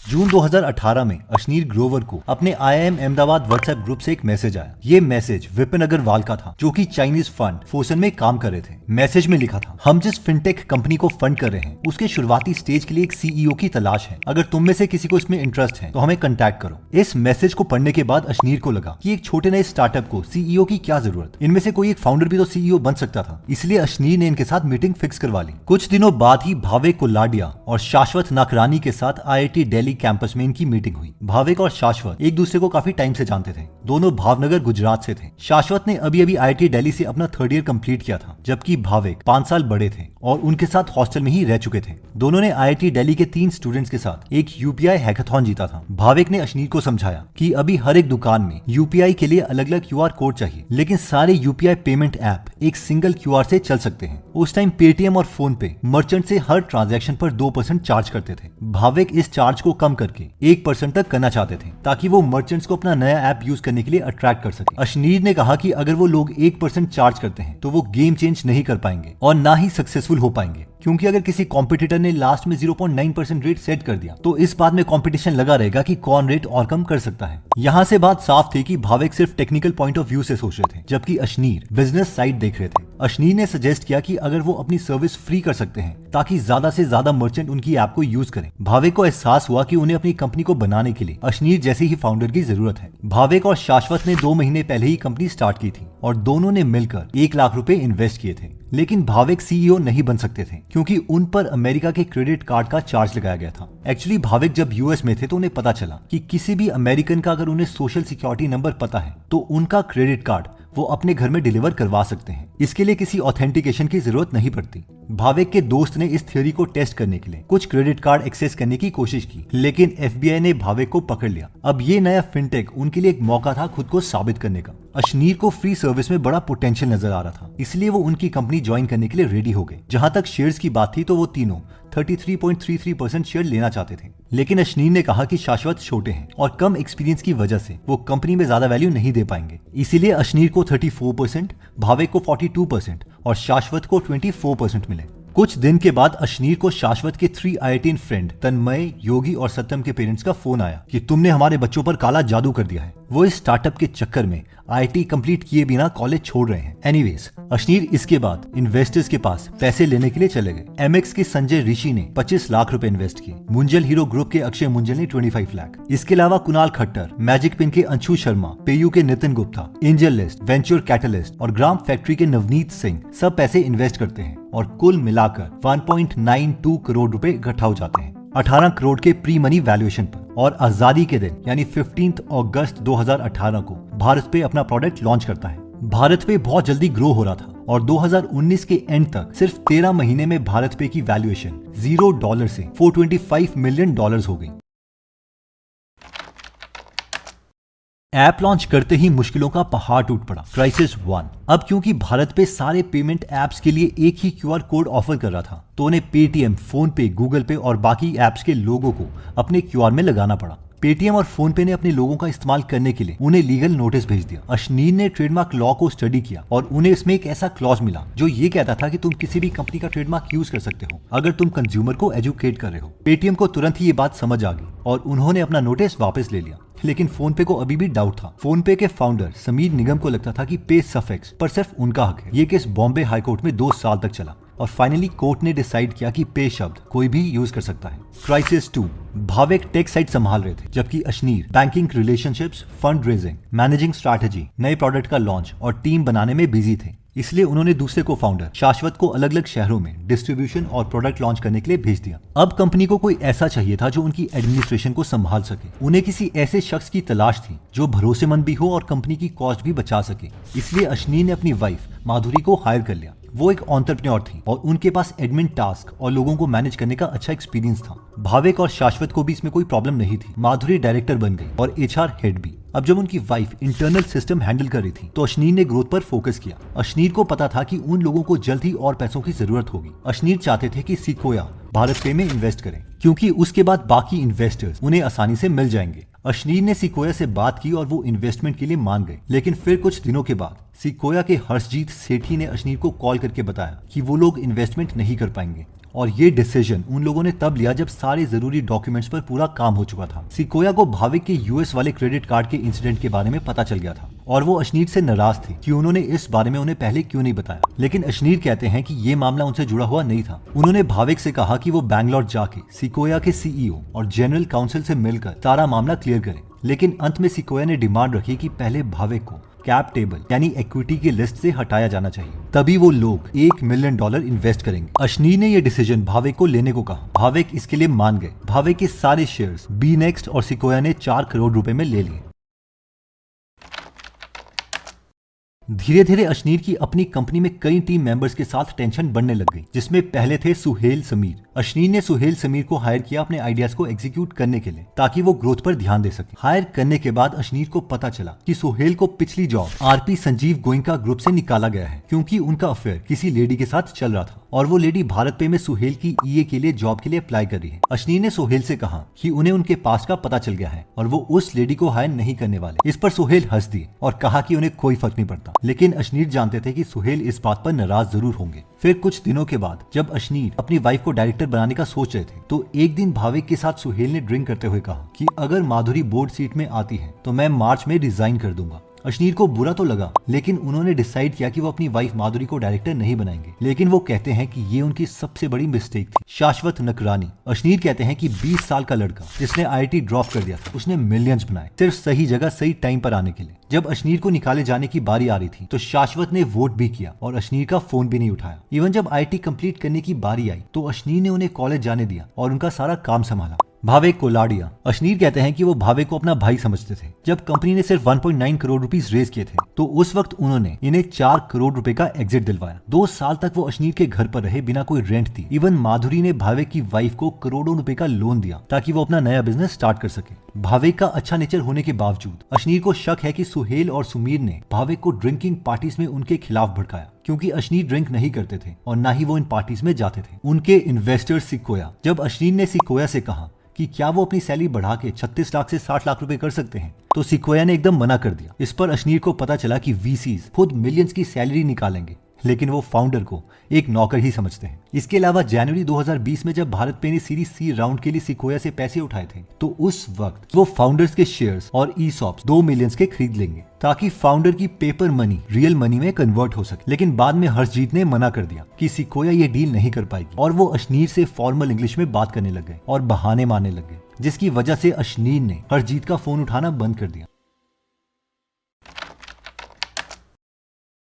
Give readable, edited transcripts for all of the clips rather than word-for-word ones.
जून 2018 में अशनीर ग्रोवर को अपने IIM अहमदाबाद व्हाट्सएप ग्रुप से एक मैसेज आया। ये मैसेज विपिन अग्रवाल का था, जो कि चाइनीज फंड फोसन में काम कर रहे थे। मैसेज में लिखा था, हम जिस फिनटेक कंपनी को फंड कर रहे हैं उसके शुरुआती स्टेज के लिए एक CEO की तलाश है। अगर तुम में से किसी को इसमें इंटरेस्ट है तो हमें कांटेक्ट करो। इस मैसेज को पढ़ने के बाद अशनीर को लगा कि एक छोटे नए स्टार्टअप को CEO की क्या जरूरत, इनमें से कोई एक फाउंडर भी तो CEO बन सकता था। इसलिए अशनीर ने इनके साथ मीटिंग फिक्स करवा ली। कुछ दिनों बाद ही भावेक कोलाडिया और शाश्वत नाकरानी के साथ IIT दिल्ली कैंपस में इनकी मीटिंग हुई। भावेक और शाश्वत एक दूसरे को काफी टाइम से जानते थे। दोनों भावनगर गुजरात से थे। शाश्वत ने अभी अभी IIT दिल्ली से अपना 3rd ईयर कंप्लीट किया था, जबकि भावेक 5 साल बड़े थे और उनके साथ हॉस्टल में ही रह चुके थे। दोनों ने IIT दिल्ली के 3 स्टूडेंट्स के साथ एक UPI हैकाथॉन जीता था। भावेक ने अशनीर को समझाया कि अभी हर एक दुकान में UPI के लिए अलग अलग QR कोड चाहिए, लेकिन सारे UPI पेमेंट ऐप एक सिंगल QR से चल सकते हैं। उस टाइम पेटीएम और फोन पे मर्चेंट से हर ट्रांजैक्शन पर 2% चार्ज करते थे। भावेक इस चार्ज को कम करके 1% तक करना चाहते थे, ताकि वो मर्चेंट्स को अपना नया ऐप यूज करने के लिए अट्रैक्ट कर सके। अशनीर ने कहा कि अगर वो लोग 1% चार्ज करते हैं तो वो गेम चेंज नहीं कर पाएंगे और ना ही सक्सेसफुल हो पाएंगे, क्योंकि अगर किसी कॉम्पिटिटर ने लास्ट में 0.9% रेट सेट कर दिया तो इस बात में कंपटीशन लगा रहेगा कि कौन रेट और कम कर सकता है। यहाँ से बात साफ थी कि भावेक सिर्फ टेक्निकल पॉइंट ऑफ व्यू से सोच रहे थे, जबकि अशनीर बिजनेस साइड देख रहे थे। अशनीर ने सजेस्ट किया कि अगर वो अपनी सर्विस फ्री कर सकते हैं ताकि ज्यादा से ज्यादा मर्चेंट उनकी ऐप को यूज करें। भावेक को एहसास हुआ कि उन्हें अपनी कंपनी को बनाने के लिए अशनीर जैसे ही फाउंडर की जरूरत है। भावेक और शाश्वत ने 2 महीने पहले ही कंपनी स्टार्ट की थी और दोनों ने मिलकर 1 लाख रुपए इन्वेस्ट किए थे। लेकिन भावेक CEO नहीं बन सकते थे, क्योंकि उन पर अमेरिका के क्रेडिट कार्ड का चार्ज लगाया गया था। एक्चुअली भावेक जब US में थे तो उन्हें पता चला कि किसी भी अमेरिकन का अगर उन्हें सोशल सिक्योरिटी नंबर पता है तो उनका क्रेडिट कार्ड वो अपने घर में डिलीवर करवा सकते हैं। इसके लिए किसी ऑथेंटिकेशन की जरूरत नहीं पड़ती। भावेक के दोस्त ने इस थ्योरी को टेस्ट करने के लिए कुछ क्रेडिट कार्ड एक्सेस करने की कोशिश की, लेकिन FBI ने भावेक को पकड़ लिया। अब ये नया फिनटेक उनके लिए एक मौका था खुद को साबित करने का। अशनीर को फ्री सर्विस में बड़ा पोटेंशियल नजर आ रहा था, इसलिए वो उनकी कंपनी ज्वाइन करने के लिए रेडी हो गए। जहां तक शेयर्स की बात थी तो वो तीनों 33.33% शेयर लेना चाहते थे, लेकिन अशनीर ने कहा कि शाश्वत छोटे हैं और कम एक्सपीरियंस की वजह से वो कंपनी में ज्यादा वैल्यू नहीं दे पाएंगे। इसीलिए अशनीर को 34%, भावेक को 42% और शाश्वत को 24% मिले। कुछ दिन के बाद अशनीर को शाश्वत के 3 IIT फ्रेंड तन्मय, योगी और सत्यम के पेरेंट्स का फोन आया कि तुमने हमारे बच्चों पर काला जादू कर दिया है। वो इस स्टार्टअप के चक्कर में IIT कंप्लीट किए बिना कॉलेज छोड़ रहे हैं। एनीवेज, अशनीर इसके बाद इन्वेस्टर्स के पास पैसे लेने के लिए चले गए। MX के संजय ऋषि ने 25 लाख रुपए इन्वेस्ट किए। मुंजल हीरो ग्रुप के अक्षय मुंजल ने 25 लाख। इसके अलावा कुणाल खट्टर, मैजिक पिन के अंशु शर्मा, पेयू के Nitin Gupta, angel list, venture catalyst और ग्राम फैक्ट्री के नवनीत सिंह सब पैसे इन्वेस्ट करते हैं और कुल मिलाकर 1.92 करोड़ रुपए इकट्ठा हो जाते हैं 18 करोड़ के प्री मनी वैल्यूएशन पर। और आजादी के दिन यानी 15 अगस्त 2018 को भारत पे अपना प्रोडक्ट लॉन्च करता है। भारत पे बहुत जल्दी ग्रो हो रहा था और 2019 के एंड तक सिर्फ 13 महीने में भारत पे की वैल्यूएशन $0 से $425 मिलियन हो गई। ऐप लॉन्च करते ही मुश्किलों का पहाड़ टूट पड़ा। क्राइसिस 1। अब क्योंकि भारत पे सारे पेमेंट एप्स के लिए एक ही QR कोड ऑफर कर रहा था, तो उन्हें पेटीएम, फोन पे, गूगल पे और बाकी एप्स के लोगों को अपने QR में लगाना पड़ा। पेटीएम और फोन पे ने अपने लोगों का इस्तेमाल करने के लिए उन्हें लीगल नोटिस भेज दिया। अशनीर ने ट्रेडमार्क लॉ को स्टडी किया और उन्हें इसमें एक ऐसा क्लॉज मिला जो ये कहता था कि तुम किसी भी कंपनी का ट्रेडमार्क यूज कर सकते हो अगर तुम कंज्यूमर को एजुकेट कर रहे हो। पेटीएम को तुरंत ही ये बात समझ आ गई और उन्होंने अपना नोटिस वापस ले लिया, लेकिन फोन पे को अभी भी डाउट था। फोन पे के फाउंडर समीर निगम को लगता था कि पे सफिक्स पर सिर्फ उनका हक है। ये केस बॉम्बे हाई कोर्ट में 2 साल तक चला और फाइनली कोर्ट ने डिसाइड किया कि पे शब्द कोई भी यूज कर सकता है। क्राइसिस 2। भावेक टेक साइट संभाल रहे थे, जबकि Ashneer banking, relationships, fund raising, managing strategy, नए प्रोडक्ट का लॉन्च और टीम बनाने में बिजी थे। इसलिए उन्होंने दूसरे को फाउंडर शाश्वत को अलग अलग शहरों में डिस्ट्रीब्यूशन और प्रोडक्ट लॉन्च करने के लिए भेज दिया। अब कंपनी को कोई ऐसा चाहिए था जो उनकी एडमिनिस्ट्रेशन को संभाल सके। उन्हें किसी ऐसे शख्स की तलाश थी जो भरोसेमंद भी हो और कंपनी की कॉस्ट भी बचा सके। इसलिए अशनीर ने अपनी वाइफ माधुरी को हायर कर लिया। वो एक एंटरप्रेन्योर थी और उनके पास एडमिन टास्क और लोगों को मैनेज करने का अच्छा एक्सपीरियंस था। भावेक और शाश्वत को भी इसमें कोई प्रॉब्लम नहीं थी। माधुरी डायरेक्टर बन गई और HR हेड भी। अब जब उनकी वाइफ इंटरनल सिस्टम हैंडल कर रही थी तो अशनीर ने ग्रोथ पर फोकस किया। अशनीर को पता था कि उन लोगों को जल्द ही और पैसों की जरूरत होगी। अशनीर चाहते थे कि सिक्वोया भारत पे में इन्वेस्ट करें, क्योंकि उसके बाद बाकी इन्वेस्टर्स उन्हें आसानी से मिल जाएंगे। अशनीर ने सिक्वोया से बात की और वो इन्वेस्टमेंट के लिए मान गए, लेकिन फिर कुछ दिनों के बाद सिक्वोया के हर्षजीत सेठी ने अशनीर को कॉल करके बताया कि वो लोग इन्वेस्टमेंट नहीं कर पाएंगे और ये डिसीजन उन लोगों ने तब लिया जब सारे जरूरी डॉक्यूमेंट्स पर पूरा काम हो चुका था। सिकोया को भाविक के यूएस वाले क्रेडिट कार्ड के इंसिडेंट के बारे में पता चल गया था और वो अशनीर से नाराज थे कि उन्होंने इस बारे में उन्हें पहले क्यों नहीं बताया। लेकिन अशनीर कहते हैं कि ये मामला उनसे जुड़ा हुआ नहीं था। उन्होंने भाविक से कहा कि वो बैंगलोर जाके सिकोया के सीईओ और जनरल काउंसिल से मिलकर सारा मामला क्लियर करें। लेकिन अंत में सिकोया ने डिमांड रखी कि पहले भाविक को कैप टेबल यानी इक्विटी की लिस्ट से हटाया जाना चाहिए, तभी वो लोग $1 मिलियन इन्वेस्ट करेंगे। अशनीर ने यह डिसीजन भाविक को लेने को कहा। भाविक इसके लिए मान गए। भाविक के सारे शेयर्स बी नेक्स्ट और सिकोया ने 4 करोड़ रुपए में ले लिए। धीरे धीरे अशनीर की अपनी कंपनी में कई टीम मेंबर्स के साथ टेंशन बढ़ने लग गई, जिसमें पहले थे सुहेल समीर। अशनीर ने सुहेल समीर को हायर किया अपने आइडियाज को एग्जीक्यूट करने के लिए ताकि वो ग्रोथ पर ध्यान दे सके। हायर करने के बाद अशनीर को पता चला कि सुहेल को पिछली job RP Sanjeev Goenka group से निकाला गया है क्योंकि उनका अफेयर किसी लेडी के साथ चल रहा था और वो लेडी भारत पे में सुहेल की ईए के लिए जॉब के लिए अप्लाई कर रही है। अशनीर ने सुहेल से कहा कि उन्हें उनके पास का पता चल गया है और वो उस लेडी को हायर नहीं करने वाले। इस पर सुहेल हंस दिए और कहा कि उन्हें कोई फर्क नहीं पड़ता। लेकिन अशनीर जानते थे कि सुहेल इस बात पर नाराज जरूर होंगे। फिर कुछ दिनों के बाद जब अशनीर अपनी वाइफ को डायरेक्टर बनाने का सोच रहे थे तो एक दिन भाविक के साथ सुहेल ने ड्रिंक करते हुए कहा कि अगर माधुरी बोर्ड सीट में आती है तो मैं मार्च में रिजाइन कर दूंगा। अशनीर को बुरा तो लगा, लेकिन उन्होंने डिसाइड किया कि वो अपनी वाइफ माधुरी को डायरेक्टर नहीं बनाएंगे। लेकिन वो कहते हैं कि ये उनकी सबसे बड़ी मिस्टेक थी। शाश्वत नकरानी। अशनीर कहते हैं कि 20 साल का लड़का जिसने आईआईटी ड्रॉप कर दिया था, उसने मिलियंस बनाए सिर्फ सही जगह सही टाइम पर आने के लिए। जब अशनीर को निकाले जाने की बारी आ रही थी तो शाश्वत ने वोट भी किया और अशनीर का फोन भी नहीं उठाया। इवन जब आईआईटी कंप्लीट करने की बारी आई तो अशनीर ने उन्हें कॉलेज जाने दिया और उनका सारा काम संभाला। भाविक कोलाडिया। अशनीर कहते हैं कि वो भाविक को अपना भाई समझते थे। जब कंपनी ने सिर्फ 1.9 करोड़ रुपीस रेज किए थे तो उस वक्त उन्होंने इन्हें 4 करोड़ रुपए का एग्जिट दिलवाया। 2 साल तक वो अशनीर के घर पर रहे बिना कोई रेंट दी। इवन माधुरी ने भाविक की वाइफ को करोड़ों रुपए का लोन दिया ताकि वो अपना नया बिजनेस स्टार्ट कर सके। भाविक का अच्छा नेचर होने के बावजूद अशनीर को शक है कि सुहेल और सुमीर ने भाविक को ड्रिंकिंग पार्टीज में उनके खिलाफ भड़काया क्योंकि अशनीर ड्रिंक नहीं करते थे और ना ही वो इन पार्टीज में जाते थे। उनके इन्वेस्टर सिकोया। जब अशनीर ने सिकोया से कहा कि क्या वो अपनी सैलरी बढ़ा के 36 लाख से 60 लाख रुपए कर सकते हैं तो सिकोया ने एकदम मना कर दिया। इस पर अशनीर को पता चला कि वीसीज खुद मिलियंस की सैलरी निकालेंगे, लेकिन वो फाउंडर को एक नौकर ही समझते हैं। इसके अलावा जनवरी 2020 में जब भारत पे ने सीरीज सी राउंड के लिए सिकोया से पैसे उठाए थे तो उस वक्त वो फाउंडर्स के शेयर्स और ईसॉप्स 2 मिलियंस के खरीद लेंगे ताकि फाउंडर की पेपर मनी रियल मनी में कन्वर्ट हो सके। लेकिन बाद में हर्षजीत ने मना कर दिया कि सिकोया ये डील नहीं कर पाएगी और वो अशनीर से फॉर्मल इंग्लिश में बात करने लग गए और बहाने मारने लग गए, जिसकी वजह से अशनीर ने हर्षजीत का फोन उठाना बंद कर दिया।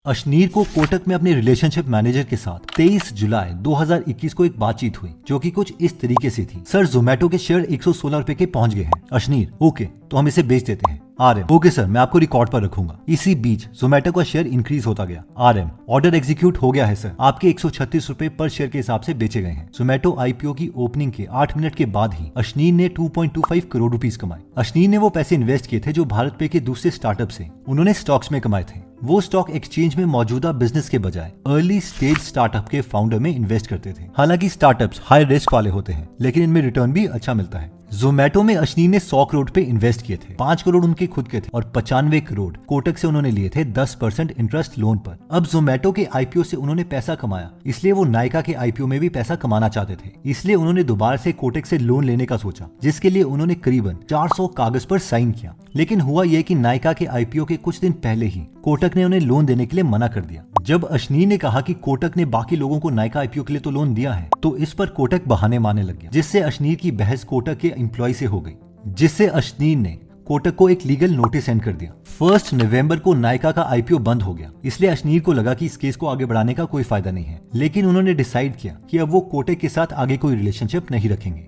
अशनीर को कोटक में अपने रिलेशनशिप मैनेजर के साथ 23 जुलाई 2021 को एक बातचीत हुई जो कि कुछ इस तरीके से थी। सर, जोमेटो के शेयर 116 रुपए के पहुंच गए हैं। अशनीर: ओके, तो हम इसे बेच देते हैं। आरएम: ओके सर, मैं आपको रिकॉर्ड पर रखूंगा। इसी बीच जोमेटो का शेयर इंक्रीज होता गया। आरएम: ऑर्डर एग्जीक्यूट हो गया है सर, आपके 136 रुपए पर शेयर के हिसाब से बेचे गए हैं। जोमेटो आईपीओ की ओपनिंग के 8 मिनट के बाद ही अशनीर ने 2.25 करोड़ रुपीस कमाए। अशनीर ने वो पैसे इन्वेस्ट किए थे जो भारत पे के दूसरे स्टार्टअप से उन्होंने स्टॉक्स में कमाए थे। वो स्टॉक एक्सचेंज में मौजूदा बिजनेस के बजाय अर्ली स्टेज स्टार्टअप के फाउंडर में इन्वेस्ट करते थे। हालांकि स्टार्टअप्स हाई रिस्क वाले होते हैं, लेकिन इनमें रिटर्न भी अच्छा मिलता है। जोमेटो में अशनीर ने 100 करोड़ पे इन्वेस्ट किए थे। 5 करोड़ उनके खुद के थे और 95 करोड़ कोटक से उन्होंने लिए थे 10% इंटरेस्ट लोन पर। अब जोमेटो के आईपीओ से उन्होंने पैसा कमाया, इसलिए वो नायका के आईपीओ में भी पैसा कमाना चाहते थे। इसलिए उन्होंने दोबारा से कोटक से लोन लेने का सोचा, जिसके लिए उन्होंने करीबन 400 कागज पर साइन किया। लेकिन हुआ यह कि नायका के आईपीओ के कुछ दिन पहले ही कोटक ने उन्हें लोन देने के लिए मना कर दिया। जब अशनीर ने कहा कि कोटक ने बाकी लोगों को नायका आईपीओ के लिए तो लोन दिया है, तो इस पर कोटक बहाने मारने लग गया, जिससे अशनीर की बहस कोटक के एम्प्लॉय से हो गई, जिससे अशनीर ने कोटक को एक लीगल नोटिस सेंड कर दिया। 1 नवंबर को नायका का आईपीओ बंद हो गया, इसलिए अशनीर को लगा कि इस केस को आगे बढ़ाने का कोई फायदा नहीं है। लेकिन उन्होंने डिसाइड किया कि अब वो कोटक के साथ आगे कोई रिलेशनशिप नहीं रखेंगे।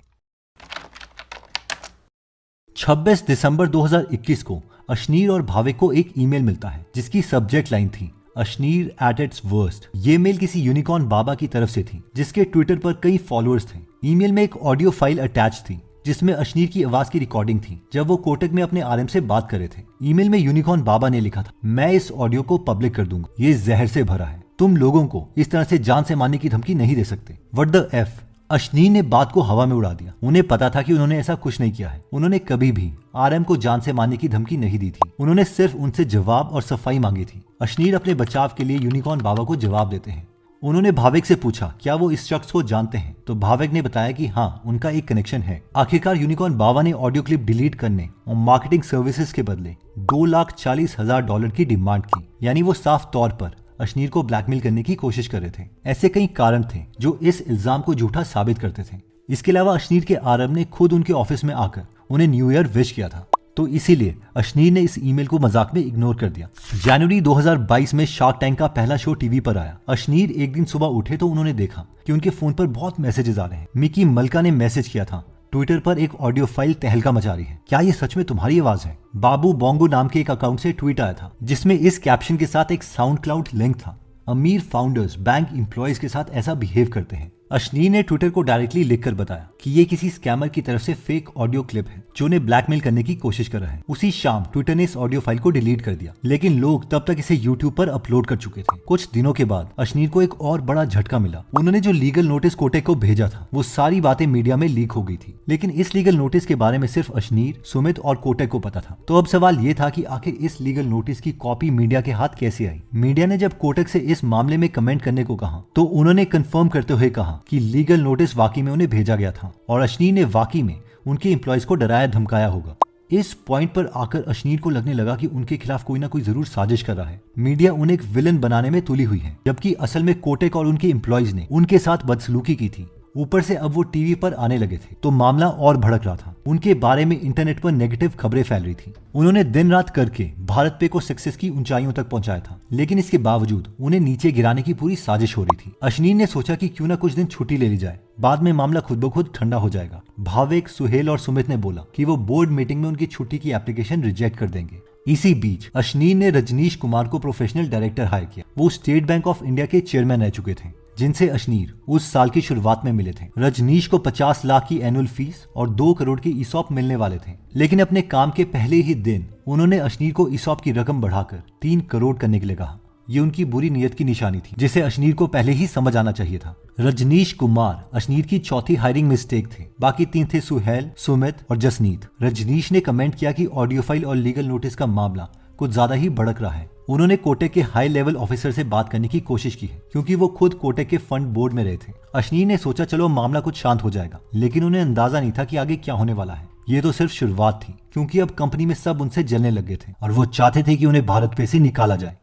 26 दिसंबर 2021 को अशनीर और भाविक को एक ईमेल मिलता है जिसकी सब्जेक्ट लाइन थी अशनीर एट इट्स वर्स्ट। ये मेल किसी यूनिकॉर्न बाबा की तरफ से थी जिसके ट्विटर पर कई फॉलोअर्स थे। ईमेल में एक ऑडियो फाइल अटैच थी जिसमें अशनीर की आवाज की रिकॉर्डिंग थी जब वो कोटक में अपने आरएम से बात कर रहे थे। ईमेल में यूनिकॉर्न बाबा ने लिखा था, मैं इस ऑडियो को पब्लिक कर दूंगा, ये जहर से भरा है, तुम लोगों को इस तरह से जान से मारने की धमकी नहीं दे सकते। What the F. अशनीर ने बात को हवा में उड़ा दिया। उन्हें पता था कि उन्होंने ऐसा कुछ नहीं किया है। उन्होंने कभी भी आरएम को जान से मारने की धमकी नहीं दी थी। उन्होंने सिर्फ उनसे जवाब और सफाई मांगी थी। अशनीर अपने बचाव के लिए यूनिकॉर्न बाबा को जवाब देते हैं। उन्होंने भावेक से पूछा क्या वो इस शख्स को जानते हैं, तो भावेक ने बताया कि हाँ, उनका एक कनेक्शन है। आखिरकार यूनिकॉर्न बाबा ने ऑडियो क्लिप डिलीट करने और मार्केटिंग सर्विसेज के बदले $2,40,000 की डिमांड की। यानी वो साफ तौर पर अशनीर को ब्लैकमेल करने की कोशिश कर रहे थे। ऐसे कई कारण थे जो इस इल्जाम को झूठा साबित करते थे। इसके अलावा अशनीर के आरब ने खुद उनके ऑफिस में आकर उन्हें न्यू ईयर विश किया था, तो इसीलिए अशनीर ने इस ईमेल को मजाक में इग्नोर कर दिया। जनवरी 2022 में शार्क टैंक का पहला शो टीवी पर आया। अशनीर एक दिन सुबह उठे तो उन्होंने देखा कि उनके फोन पर बहुत मैसेजेस आ रहे हैं। मिकी मल्का ने मैसेज किया था, ट्विटर पर एक ऑडियो फाइल तहलका मचा रही है, क्या ये सच में तुम्हारी आवाज है? बाबू बोंगो नाम के एक अकाउंट से ट्वीट आया था जिसमें इस कैप्शन के साथ एक साउंड क्लाउड लिंक था, अमीर फाउंडर्स बैंक एम्प्लॉयज के साथ ऐसा बिहेव करते हैं। अशनीर ने ट्विटर को डायरेक्टली लिखकर बताया कि ये किसी स्कैमर की तरफ से फेक ऑडियो क्लिप है जो उन्हें ब्लैकमेल करने की कोशिश कर रहा है। उसी शाम ट्विटर ने इस ऑडियो फाइल को डिलीट कर दिया, लेकिन लोग तब तक इसे यूट्यूब पर अपलोड कर चुके थे। कुछ दिनों के बाद अशनीर को एक और बड़ा झटका मिला। उन्होंने जो लीगल नोटिस कोटेक को भेजा था वो सारी बातें मीडिया में लीक हो गई थी, लेकिन इस लीगल नोटिस के बारे में सिर्फ अशनीर, सुमित और कोटेक को पता था। तो अब सवाल ये था कि आखिर इस लीगल नोटिस की कॉपी मीडिया के हाथ कैसे आई? मीडिया ने जब कोटेक से इस मामले में कमेंट करने को कहा तो उन्होंने कंफर्म करते हुए कहा कि लीगल नोटिस वाकई में उन्हें भेजा गया था और अशनीर ने वाकई में उनके एम्प्लॉयज को डराया धमकाया होगा। इस पॉइंट पर आकर अशनीर को लगने लगा कि उनके खिलाफ कोई ना कोई जरूर साजिश कर रहा है। मीडिया उन्हें एक विलन बनाने में तुली हुई है, जबकि असल में कोटेक और उनके एम्प्लॉयज ने उनके साथ बदसलूकी की थी। ऊपर से अब वो टीवी पर आने लगे थे तो मामला और भड़क रहा था। उनके बारे में इंटरनेट पर नेगेटिव खबरें फैल रही थी। उन्होंने दिन रात करके भारत पे को सक्सेस की ऊंचाइयों तक पहुंचाया था, लेकिन इसके बावजूद उन्हें नीचे गिराने की पूरी साजिश हो रही थी। अशनीर ने सोचा कि क्यों ना कुछ दिन छुट्टी ले ली जाए, बाद में मामला खुद ब खुद ठंडा हो जाएगा। भावेक, सुहेल और सुमित ने बोला कि वो बोर्ड मीटिंग में उनकी छुट्टी की एप्लीकेशन रिजेक्ट कर देंगे। इसी बीच अशनीर ने रजनीश कुमार को प्रोफेशनल डायरेक्टर हायर किया। वो स्टेट बैंक ऑफ इंडिया के चेयरमैन रह चुके थे, जिनसे अशनीर उस साल की शुरुआत में मिले थे। रजनीश को 50 लाख की एनुअल फीस और 2 करोड़ की ईसॉप मिलने वाले थे, लेकिन अपने काम के पहले ही दिन उन्होंने अशनीर को ईसॉप की रकम बढ़ाकर 3 करोड़ करने के लिए कहा। ये उनकी बुरी नीयत की निशानी थी, जिसे अशनीर को पहले ही समझ आना चाहिए था। रजनीश कुमार अशनीर की चौथी हायरिंग मिस्टेक थे। बाकी 3 थे सुहेल, सुमित और जसनीत। रजनीश ने कमेंट किया कि ऑडियो फाइल और लीगल नोटिस का मामला कुछ ज्यादा ही भड़क रहा है। उन्होंने कोटेक के हाई लेवल ऑफिसर से बात करने की कोशिश की है, क्योंकि वो खुद कोटेक के फंड बोर्ड में रहे थे। अशनीर ने सोचा चलो मामला कुछ शांत हो जाएगा, लेकिन उन्हें अंदाजा नहीं था कि आगे क्या होने वाला है। ये तो सिर्फ शुरुआत थी, क्योंकि अब कंपनी में सब उनसे जलने लग गए थे और वो चाहते थे कि उन्हें भारत पे से निकाला जाए।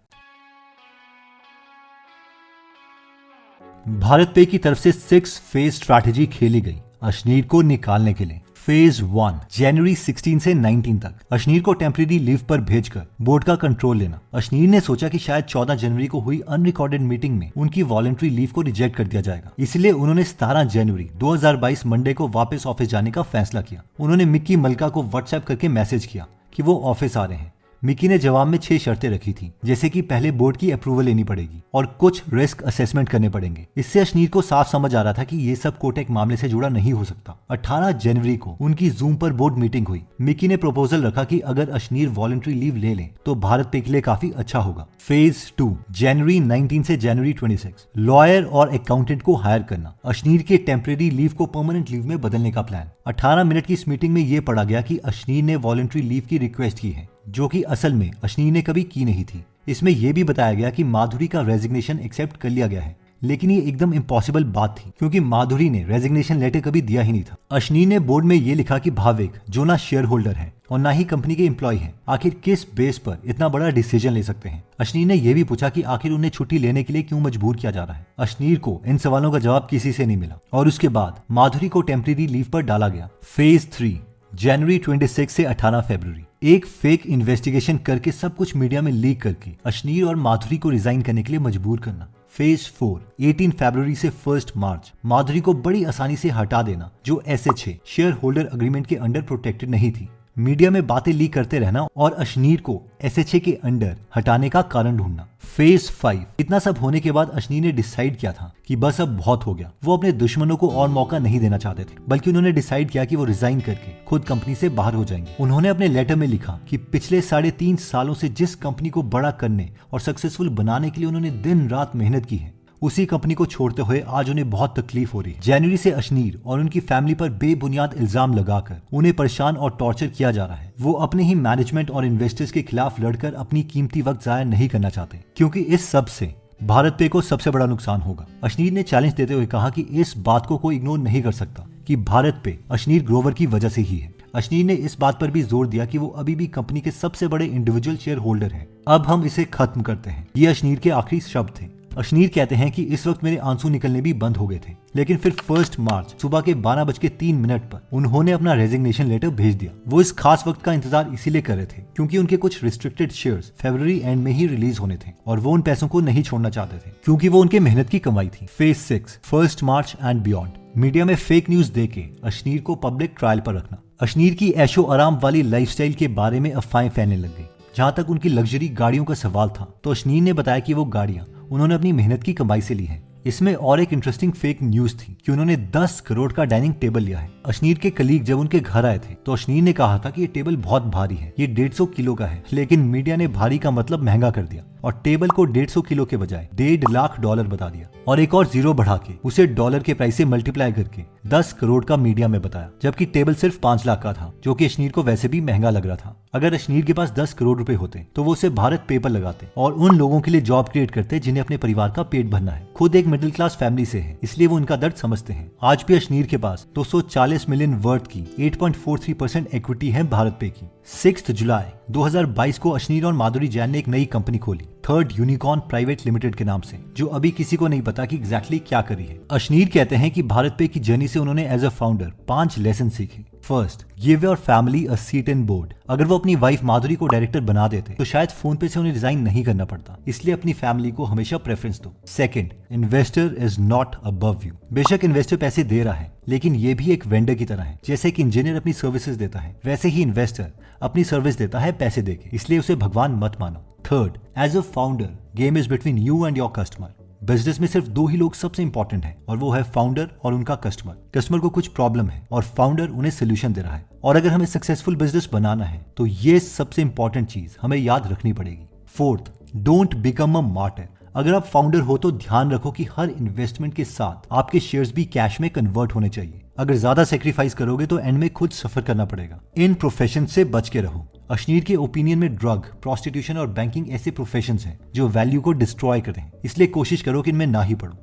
भारत पे की तरफ से 6 फेज स्ट्रैटेजी खेली गई अशनीर को निकालने के लिए। फेज 1 जनवरी 16 से 19 तक अशनीर को टेम्परेरी लीव पर भेजकर बोर्ड का कंट्रोल लेना। अशनीर ने सोचा कि शायद 14 जनवरी को हुई अनरिकॉर्डेड मीटिंग में उनकी वॉलंटरी लीव को रिजेक्ट कर दिया जाएगा, इसलिए उन्होंने 17 जनवरी 2022 मंडे को वापस ऑफिस जाने का फैसला किया। उन्होंने मिक्की मल्का को व्हाट्सएप करके मैसेज किया कि वो ऑफिस आ रहे हैं। मिकी ने जवाब में 6 शर्तें रखी थी, जैसे कि पहले बोर्ड की अप्रूवल लेनी पड़ेगी और कुछ रिस्क असेसमेंट करने पड़ेंगे। इससे अशनीर को साफ समझ आ रहा था कि ये सब कोटेक मामले से जुड़ा नहीं हो सकता। 18 जनवरी को उनकी जूम पर बोर्ड मीटिंग हुई। मिकी ने प्रपोजल रखा कि अगर अशनीर वॉलंटरी लीव ले लें तो भारत पे के लिए काफी अच्छा होगा। फेज 2 जनवरी 19 से जनवरी 26 लॉयर और अकाउंटेंट को हायर करना। अशनीर के टेम्परेरी लीव को परमानेंट लीव में बदलने का प्लान। 18 मिनट की इस मीटिंग में यह पढ़ा गया कि अशनीर ने वॉलंटरी लीव की रिक्वेस्ट की है, जो कि असल में अशनीर ने कभी की नहीं थी। इसमें यह भी बताया गया कि माधुरी का रेजिग्नेशन एक्सेप्ट कर लिया गया है, लेकिन ये एकदम इम्पॉसिबल बात थी, क्योंकि माधुरी ने रेजिग्नेशन लेटर कभी दिया ही नहीं था। अशनीर ने बोर्ड में ये लिखा कि भावेक जो ना शेयर होल्डर है और ना ही कंपनी के एम्प्लॉय हैं, आखिर किस बेस पर इतना बड़ा डिसीजन ले सकते हैं। अशनीर ने यह भी पूछा कि आखिर उन्हें छुट्टी लेने के लिए क्यों मजबूर किया जा रहा है। अशनीर को इन सवालों का जवाब किसी से नहीं मिला और उसके बाद माधुरी को टेम्परेरी लीव पर डाला गया। फेज 3 जनवरी 26 से 18 फरवरी एक फेक इन्वेस्टिगेशन करके सब कुछ मीडिया में लीक करके अशनीर और माधुरी को रिजाइन करने के लिए मजबूर करना। फेज 4 18 फरवरी से 1 मार्च माधुरी को बड़ी आसानी से हटा देना, जो SHA शेयर होल्डर अग्रीमेंट के अंडर प्रोटेक्टेड नहीं थी। मीडिया में बातें लीक करते रहना और अशनीर को SHA के अंडर हटाने का कारण ढूंढना। फेज 5 इतना सब होने के बाद अशनीर ने डिसाइड किया था कि बस अब बहुत हो गया। वो अपने दुश्मनों को और मौका नहीं देना चाहते थे, बल्कि उन्होंने डिसाइड किया कि वो रिजाइन करके खुद कंपनी से बाहर हो जाएंगे। उन्होंने अपने लेटर में लिखा कि पिछले 3.5 सालों से जिस कंपनी को बड़ा करने और सक्सेसफुल बनाने के लिए उन्होंने दिन रात मेहनत की है, उसी कंपनी को छोड़ते हुए आज उन्हें बहुत तकलीफ हो रही है। जनवरी से अशनीर और उनकी फैमिली पर बेबुनियाद इल्जाम लगाकर उन्हें परेशान और टॉर्चर किया जा रहा है। वो अपने ही मैनेजमेंट और इन्वेस्टर्स के खिलाफ लड़कर अपनी कीमती वक्त जाया नहीं करना चाहते, क्योंकि इस सब से भारत पे को सबसे बड़ा नुकसान होगा। अशनीर ने चैलेंज देते हुए कहा कि इस बात को कोई इग्नोर नहीं कर सकता कि भारत पे अशनीर ग्रोवर की वजह से ही है। अशनीर ने इस बात पर भी जोर दिया कि वो अभी भी कंपनी के सबसे बड़े इंडिविजुअल शेयर होल्डर हैं। अब हम इसे खत्म करते हैं। ये अशनीर के आखिरी शब्द थे। अशनीर कहते हैं कि इस वक्त मेरे आंसू निकलने भी बंद हो गए थे, लेकिन फिर 1 मार्च सुबह के 12:03 पर उन्होंने अपना रेजिग्नेशन लेटर भेज दिया। वो इस खास वक्त का इंतजार इसीलिए कर रहे थे क्योंकि उनके कुछ रिस्ट्रिक्टेड शेयर्स फरवरी एंड में ही रिलीज होने थे और वो उन पैसों को नहीं छोड़ना चाहते थे क्योंकि वो उनके मेहनत की कमाई थी। Phase 6 1 March and beyond. Media में फेक न्यूज देके अशनीर को पब्लिक ट्रायल पर रखना। अशनीर की ऐशो आराम वाली लाइफस्टाइल के बारे में अफवाहें फैलने लग गई। जहां तक उनकी लग्जरी गाड़ियों का सवाल था तो अशनीर ने बताया कि वो गाड़ियां उन्होंने अपनी मेहनत की कमाई से ली है। इसमें और एक इंटरेस्टिंग फेक न्यूज थी कि उन्होंने 10 करोड़ का डाइनिंग टेबल लिया है। अशनीर के कलीग जब उनके घर आए थे तो अशनीर ने कहा था कि ये टेबल बहुत भारी है, ये 150 किलो का है, लेकिन मीडिया ने भारी का मतलब महंगा कर दिया और टेबल को 150 किलो के बजाय $1.5 लाख बता दिया और एक और जीरो बढ़ा के उसे डॉलर के प्राइस से मल्टीप्लाई करके 10 करोड़ का मीडिया में बताया, जबकि टेबल सिर्फ 5 लाख का था, जो कि अशनीर को वैसे भी महंगा लग रहा था। अगर अशनीर के पास 10 करोड़ रुपए होते तो वो उसे भारत पे पर लगाते और उन लोगों के लिए जॉब क्रिएट करते जिन्हें अपने परिवार का पेट भरना है। खुद एक मिडिल क्लास फैमिली से है, इसलिए वो उनका दर्द समझते हैं। आज भी अशनीर के पास 240 मिलियन वर्थ की 8.43% इक्विटी है भारत पे की। 6 जुलाई 2022 को अशनीर और माधुरी जैन ने एक नई कंपनी खोली, थर्ड यूनिकॉर्न प्राइवेट लिमिटेड के नाम से, जो अभी किसी को नहीं पता कि एग्जैक्टली क्या करी है। अशनीर कहते हैं कि भारत पे की जर्नी से उन्होंने एज अ फाउंडर 5 लेसन सीखे। First, give your family a seat in board. अगर वो अपनी वाइफ माधुरी को डायरेक्टर बना देते तो शायद फोन पे से उन्हें रिजाइन नहीं करना पड़ता, इसलिए अपनी फैमिली को हमेशा प्रेफरेंस दो। Second, investor is not above you. बेशक इन्वेस्टर पैसे दे रहा है, लेकिन ये भी एक वेंडर की तरह है। जैसे एक इंजीनियर अपनी सर्विसेज देता है, वैसे ही इन्वेस्टर अपनी सर्विस देता है पैसे देके, इसलिए उसे भगवान मत मानो। Third, as a founder game is between you and your customer. Business में सिर्फ 2 ही लोग सबसे इंपॉर्टेंट हैं और वो है फाउंडर और उनका कस्टमर। कस्टमर को कुछ प्रॉब्लम है और फाउंडर उन्हें सोल्यूशन दे रहा है, और अगर हमें सक्सेसफुल बिजनेस बनाना है तो ये सबसे इंपॉर्टेंट चीज हमें याद रखनी पड़ेगी। Fourth, don't become a martyr. अगर आप फाउंडर हो तो ध्यान रखो कि हर इन्वेस्टमेंट के साथ आपके शेयर्स भी कैश में कन्वर्ट होने चाहिए। अगर ज्यादा सेक्रीफाइस करोगे तो एंड में खुद सफर करना पड़ेगा। इन प्रोफेशन से बच के रहो। अशनीर के ओपिनियन में ड्रग, प्रोस्टिट्यूशन और बैंकिंग ऐसे प्रोफेशंस हैं जो वैल्यू को डिस्ट्रॉय करें, इसलिए कोशिश करो कि इनमें ना ही पढ़ो।